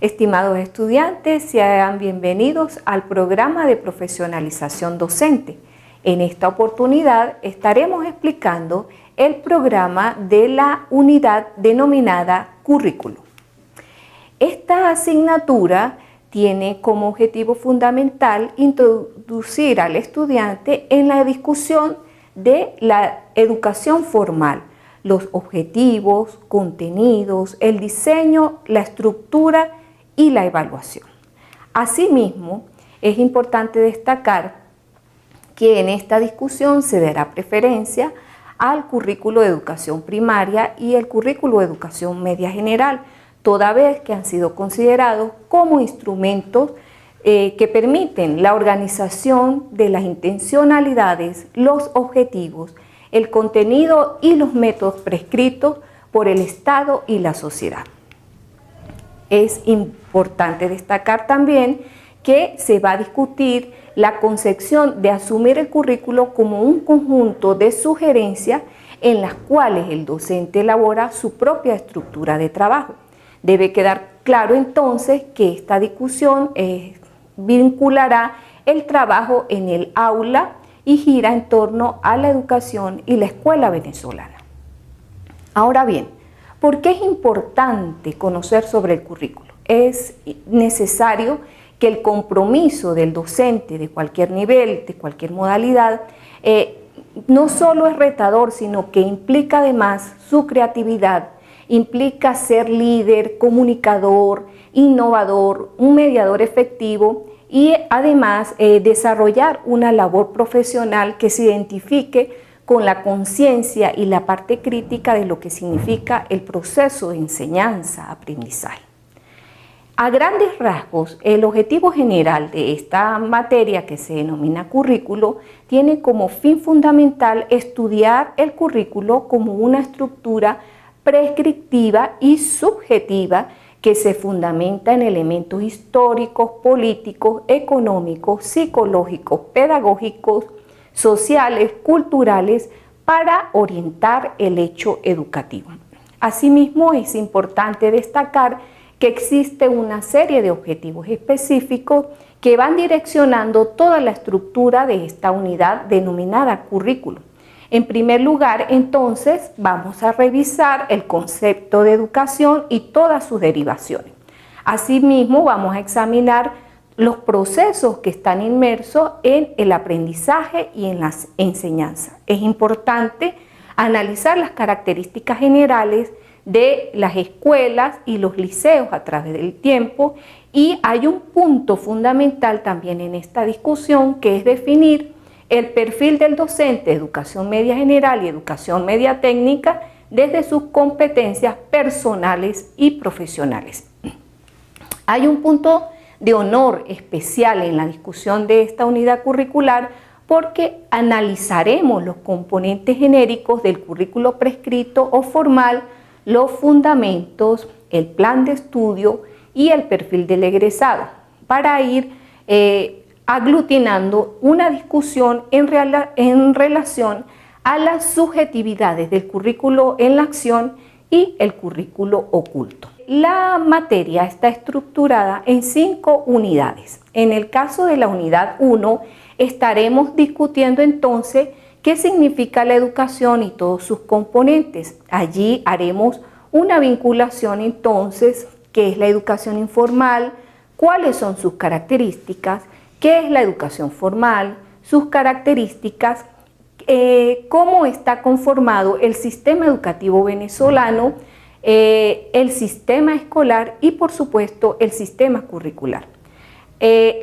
Estimados estudiantes, sean bienvenidos al programa de profesionalización docente. En esta oportunidad estaremos explicando el programa de la unidad denominada Currículo. Esta asignatura tiene como objetivo fundamental introducir al estudiante en la discusión de la educación formal, los objetivos, contenidos, el diseño, la estructura y la evaluación. Asimismo, es importante destacar que en esta discusión se dará preferencia al currículo de educación primaria y el currículo de educación media general, toda vez que han sido considerados como instrumentos que permiten la organización de las intencionalidades, los objetivos, el contenido y los métodos prescritos por el Estado y la sociedad. Es importante destacar también que se va a discutir la concepción de asumir el currículo como un conjunto de sugerencias en las cuales el docente elabora su propia estructura de trabajo. Debe quedar claro entonces que esta discusión vinculará el trabajo en el aula y gira en torno a la educación y la escuela venezolana. Ahora bien, ¿por qué es importante conocer sobre el currículo? Es necesario que el compromiso del docente de cualquier nivel, de cualquier modalidad, no solo es retador, sino que implica además su creatividad, implica ser líder, comunicador, innovador, un mediador efectivo y además desarrollar una labor profesional que se identifique con la conciencia y la parte crítica de lo que significa el proceso de enseñanza-aprendizaje. A grandes rasgos, el objetivo general de esta materia que se denomina currículo tiene como fin fundamental estudiar el currículo como una estructura prescriptiva y subjetiva que se fundamenta en elementos históricos, políticos, económicos, psicológicos, pedagógicos, sociales, culturales, para orientar el hecho educativo. Asimismo, es importante destacar que existe una serie de objetivos específicos que van direccionando toda la estructura de esta unidad denominada currículo. En primer lugar, entonces, vamos a revisar el concepto de educación y todas sus derivaciones. Asimismo, vamos a examinar los procesos que están inmersos en el aprendizaje y en las enseñanzas. Es importante analizar las características generales de las escuelas y los liceos a través del tiempo, y hay un punto fundamental también en esta discusión, que es definir el perfil del docente de educación media general y educación media técnica desde sus competencias personales y profesionales. Hay un punto de honor especial en la discusión de esta unidad curricular porque analizaremos los componentes genéricos del currículo prescrito o formal, los fundamentos, el plan de estudio y el perfil del egresado, para ir aglutinando una discusión en relación a las subjetividades del currículo en la acción y el currículo oculto. La materia está estructurada en 5 unidades. En el caso de la unidad 1, estaremos discutiendo entonces qué significa la educación y todos sus componentes. Allí haremos una vinculación entonces, qué es la educación informal, cuáles son sus características, qué es la educación formal, sus características, cómo está conformado el sistema educativo venezolano, el sistema escolar y por supuesto el sistema curricular.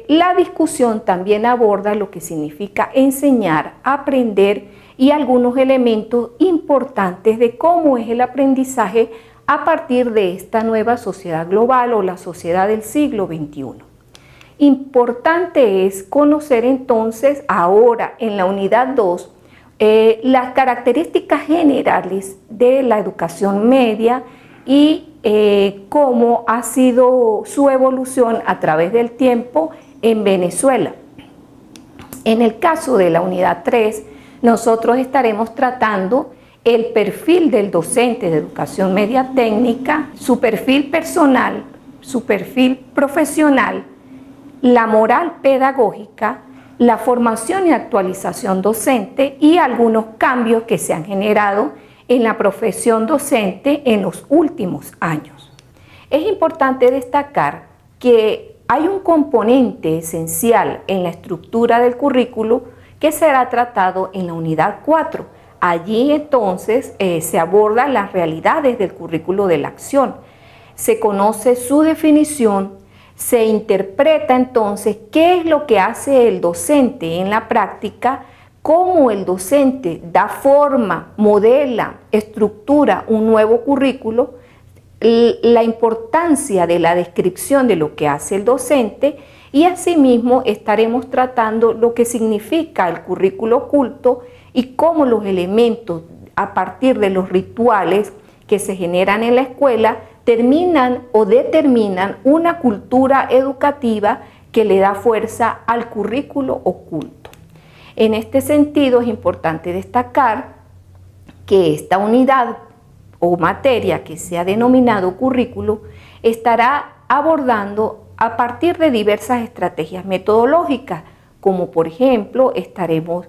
La discusión también aborda lo que significa enseñar, aprender y algunos elementos importantes de cómo es el aprendizaje a partir de esta nueva sociedad global o la sociedad del siglo XXI. Importante es conocer entonces ahora en la unidad 2 las características generales de la educación media y cómo ha sido su evolución a través del tiempo en Venezuela. En el caso de la unidad 3, nosotros estaremos tratando el perfil del docente de educación media técnica, su perfil personal, su perfil profesional, la moral pedagógica, la formación y actualización docente y algunos cambios que se han generado en la profesión docente en los últimos años. Es importante destacar que hay un componente esencial en la estructura del currículo que será tratado en la unidad 4. Allí entonces se abordan las realidades del currículo de la acción, se conoce su definición, se interpreta entonces qué es lo que hace el docente en la práctica, cómo el docente da forma, modela, estructura un nuevo currículo, la importancia de la descripción de lo que hace el docente y asimismo estaremos tratando lo que significa el currículo oculto y cómo los elementos a partir de los rituales que se generan en la escuela terminan o determinan una cultura educativa que le da fuerza al currículo oculto. En este sentido es importante destacar que esta unidad o materia que se ha denominado currículo estará abordando a partir de diversas estrategias metodológicas, como por ejemplo estaremos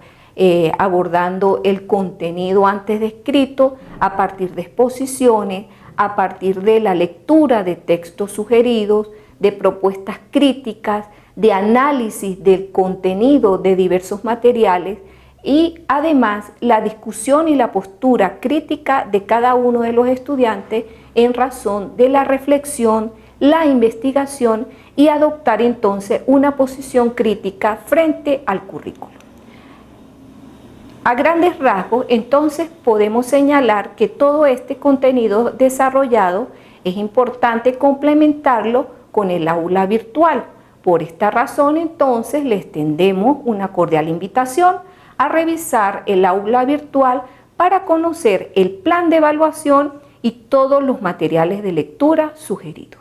abordando el contenido antes descrito a partir de exposiciones, a partir de la lectura de textos sugeridos, de propuestas críticas, de análisis del contenido de diversos materiales y además la discusión y la postura crítica de cada uno de los estudiantes en razón de la reflexión, la investigación y adoptar entonces una posición crítica frente al currículo. A grandes rasgos, entonces podemos señalar que todo este contenido desarrollado es importante complementarlo con el aula virtual. Por esta razón, entonces, le extendemos una cordial invitación a revisar el aula virtual para conocer el plan de evaluación y todos los materiales de lectura sugeridos.